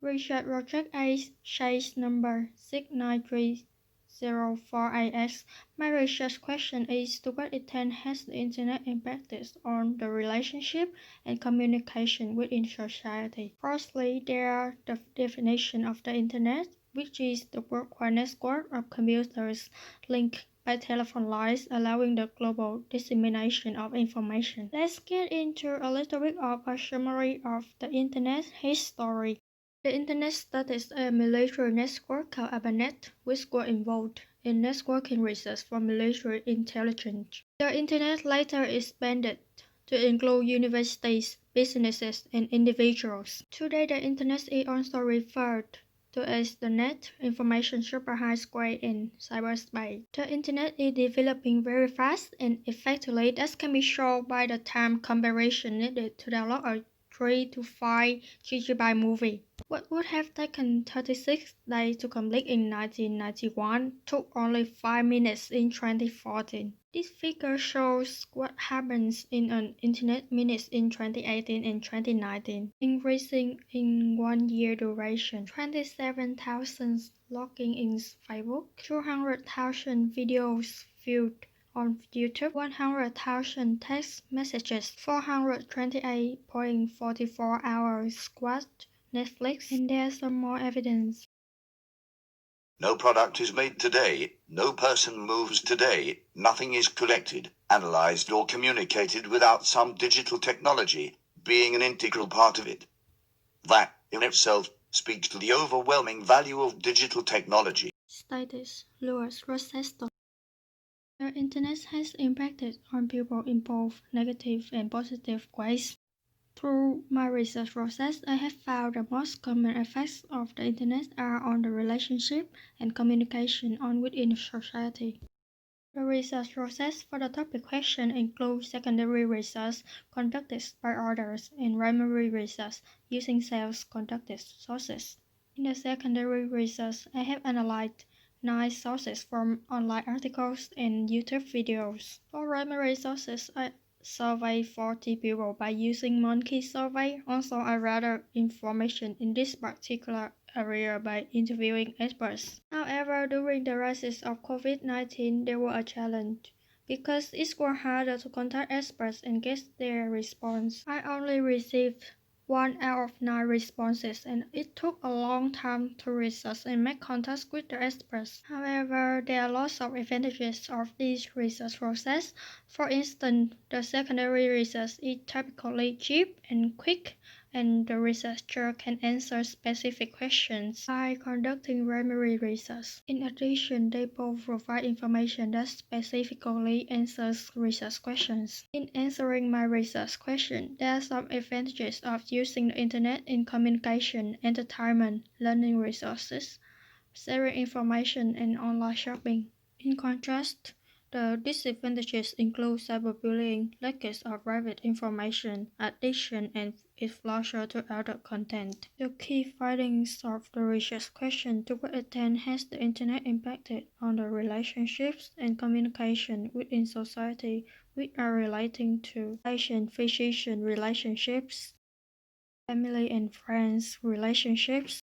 Richard Rogers A. Chase number 69304AX. My research question is to what extent has the Internet impacted on the relationship and communication within society? Firstly, there are the definition of the Internet, which is the worldwide network of computers linked by telephone lines, allowing the global dissemination of information. Let's get into a little bit of a summary of the Internet history. The Internet started a military network called ARPANET, which was involved in networking research for military intelligence. The Internet later expanded to include universities, businesses, and individuals. Today, the Internet is also referred to as the net, information superhighway, in cyberspace. The Internet is developing very fast and effectively. That can be shown by the time comparison needed to download a 3 to 5 GB movie. What would have taken 36 days to complete in 1991 took only 5 minutes in 2014. This figure shows what happens in an internet minutes in 2018 and 2019, increasing in 1 year duration. 27,000 login in Facebook, 200,000 videos viewed on YouTube, 100,000 text messages, 428.44 hours watched Netflix, and there's some more evidence. No product is made today, no person moves today, nothing is collected, analyzed or communicated without some digital technology being an integral part of it. That, in itself, speaks to the overwhelming value of digital technology. Status Louis Rochester. The Internet has impacted on people in both negative and positive ways. Through my research process, I have found the most common effects of the Internet are on the relationship and communication on within society. The research process for the topic question includes secondary research conducted by others and primary research using self-conducted sources. In the secondary research, I have analyzed 9 sources from online articles and YouTube videos. For primary sources, I surveyed 40 people by using Monkey Survey. Also, I gathered information in this particular area by interviewing experts. However, during the rise of COVID-19, there was a challenge because it was harder to contact experts and get their response. I only received 1 out of 9 responses, and it took a long time to research and make contact with the experts. However, there are lots of advantages of this research process. For instance, the secondary research is typically cheap and quick, and the researcher can answer specific questions by conducting primary research. In addition, they both provide information that specifically answers research questions. In answering my research question, there are some advantages of using the Internet in communication, entertainment, learning resources, sharing information, and online shopping. In contrast, the disadvantages include cyberbullying, leakage of private information, addiction, and exposure to adult content. The key findings of the research question to what extent has the Internet impacted on the relationships and communication within society which are relating to patient-physician relationships, family and friends relationships,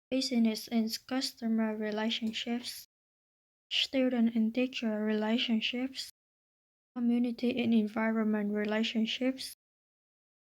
business and customer relationships, student and teacher relationships, community and environment relationships,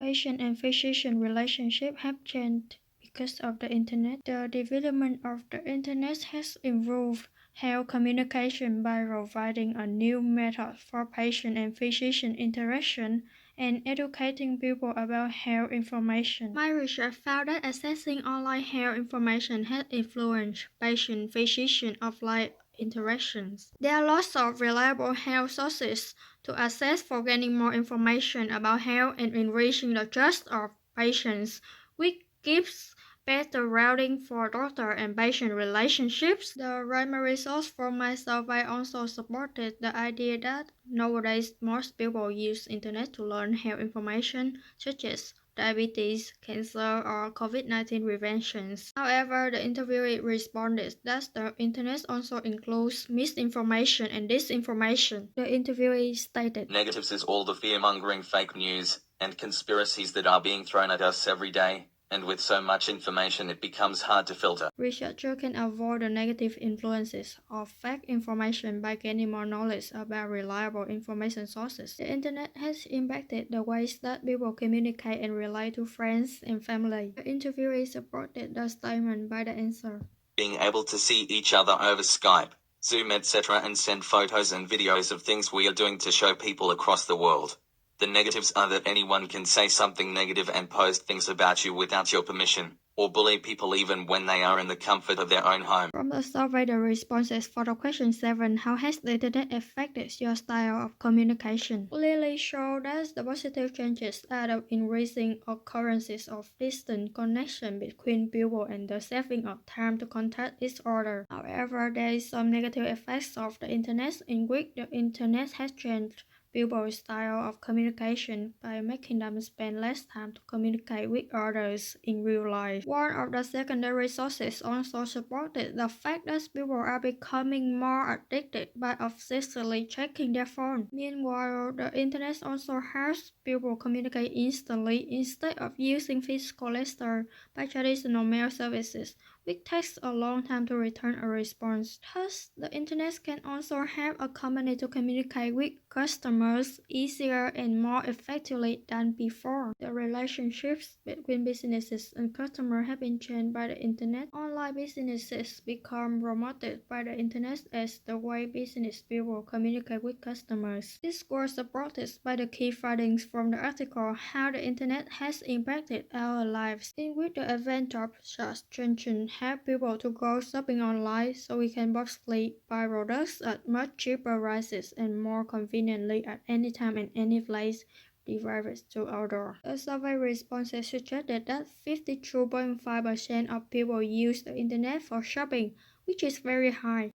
patient and physician relationships have changed because of the Internet. The development of the Internet has improved health communication by providing a new method for patient and physician interaction and educating people about health information. My research found that accessing online health information has influenced patient-physician offline interactions. There are lots of reliable health sources to access for gaining more information about health and enriching the trust of patients, which gives better routing for doctor and patient relationships. The primary source from my survey also supported the idea that nowadays most people use Internet to learn health information, such as diabetes, cancer, or COVID-19 preventions. However, the interviewee responded that the Internet also includes misinformation and disinformation. The interviewee stated, Negatives is all the fear-mongering fake news and conspiracies that are being thrown at us every day, and with so much information it becomes hard to filter. Researchers can avoid the negative influences of fake information by gaining more knowledge about reliable information sources. The internet has impacted the ways that people communicate and relate to friends and family. The interviewee supported the statement by the answer. Being able to see each other over Skype, Zoom, etc., and send photos and videos of things we are doing to show people across the world. The negatives are that anyone can say something negative and post things about you without your permission, or bully people even when they are in the comfort of their own home. From the survey, the responses for the question 7, how has the internet affected your style of communication, clearly show that the positive changes are the increasing occurrences of distant connection between people and the saving of time to contact each other. However, there is some negative effects of the internet in which the internet has changed people's style of communication by making them spend less time to communicate with others in real life. One of the secondary sources also supported the fact that people are becoming more addicted by obsessively checking their phone. Meanwhile, the internet also helps people communicate instantly instead of using physical letters by traditional mail services, which takes a long time to return a response. Thus, the internet can also help a company to communicate with customers easier and more effectively than before. The relationships between businesses and customers have been changed by the internet. Online businesses become promoted by the internet as the way business people communicate with customers. This was supported by the key findings from the article How the Internet Has Impacted Our Lives, in which the advent of search engines help people to go shopping online so we can mostly buy products at much cheaper prices and more conveniently at any time and any place derived to order. The survey responses suggested that 52.5% of people use the internet for shopping, which is very high.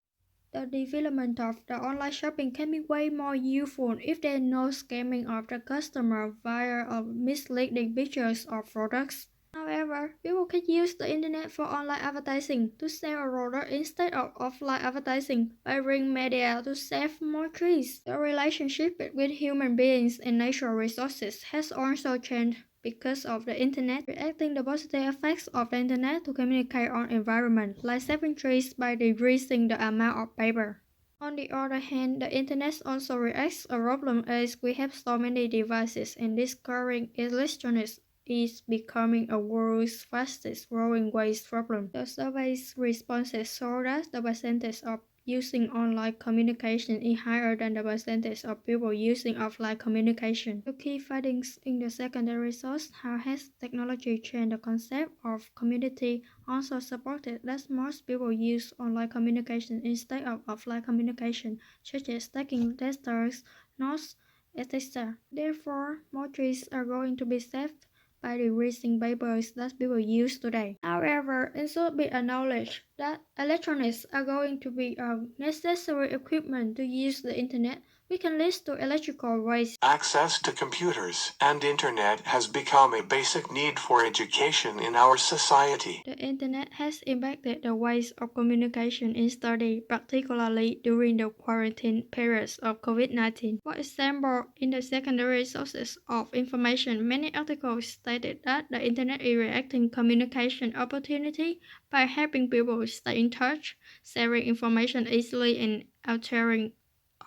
The development of the online shopping can be way more useful if there is no scamming of the customer via misleading pictures or products. However, people can use the internet for online advertising to sell a product instead of offline advertising by bringing media to save more trees. The relationship between human beings and natural resources has also changed because of the internet, reacting the positive effects of the internet to communicate on environment, like saving trees by decreasing the amount of paper. On the other hand, the internet also reacts a problem as we have so many devices and discovering electronics is becoming a world's fastest growing waste problem. The survey's responses show that the percentage of using online communication is higher than the percentage of people using offline communication. The key findings in the secondary source, how has technology changed the concept of community, also supported that most people use online communication instead of offline communication, such as taking letters, notes, etc. Therefore, more trees are going to be saved by decreasing papers that people use today. However, it should be acknowledged that electronics are going to be a necessary equipment to use the internet, which can lead to electrical waste. Access to computers and internet has become a basic need for education in our society. The internet has impacted the ways of communication in study, particularly during the quarantine periods of COVID-19. For example, in the secondary sources of information, many articles stated that the internet is reacting communication opportunity by helping people stay in touch, sharing information easily, and altering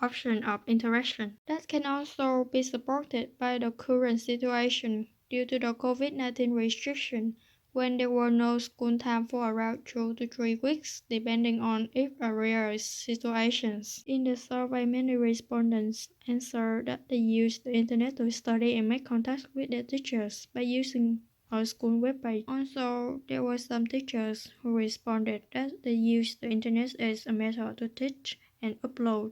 option of interaction. That can also be supported by the current situation due to the COVID-19 restriction, when there were no school time for around 2 to 3 weeks, depending on if rare situations. In the survey, many respondents answered that they use the internet to study and make contact with their teachers by using a school webpage. Also, there were some teachers who responded that they use the internet as a method to teach and upload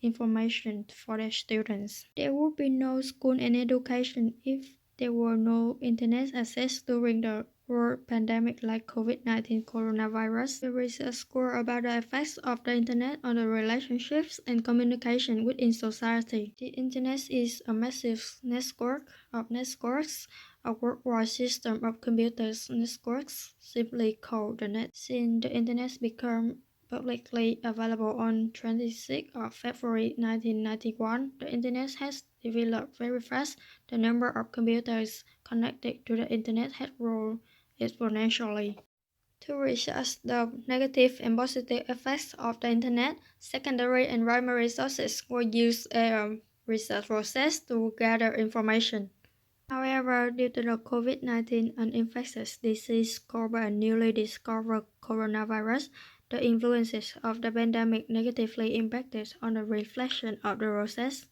information for their students. There would be no school and education if there were no internet access during the world pandemic like COVID-19 coronavirus. The research score about the effects of the internet on the relationships and communication within society. The internet is a massive network of networks, a worldwide system of computers networks, simply called the net. Since the internet became publicly available on 26th of February 1991, the internet has developed very fast. The number of computers connected to the internet has grown exponentially. To research the negative and positive effects of the Internet, secondary and primary sources were used as a research process to gather information. However, due to the COVID-19 and infectious disease caused by a newly discovered coronavirus, the influences of the pandemic negatively impacted on the reflection of the process.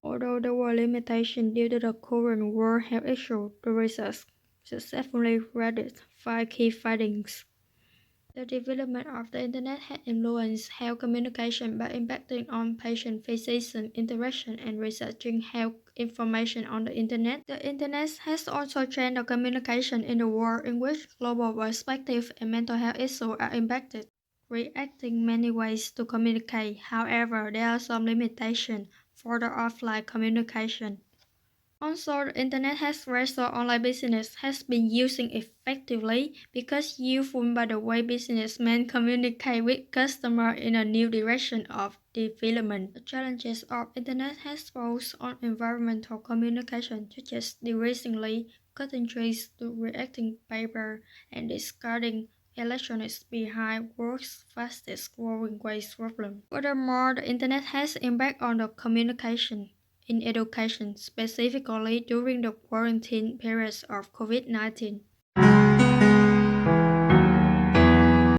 Although there were limitations due to the current world health issue, the research successfully read 5 key findings. The development of the Internet has influenced health communication by impacting on patient-physician interaction and researching health information on the Internet. The Internet has also changed the communication in the world in which global perspective and mental health issues are impacted, creating many ways to communicate. However, there are some limitations for the offline communication. Also, the Internet has raised online business has been using effectively because useful by the way businessmen communicate with customers in a new direction of development. The challenges of Internet has posed on environmental communication, such as decreasingly cutting trees to reacting paper and discarding electronics behind world's fastest growing waste problem. Furthermore, the Internet has impact on the communication in education, specifically during the quarantine periods of COVID-19.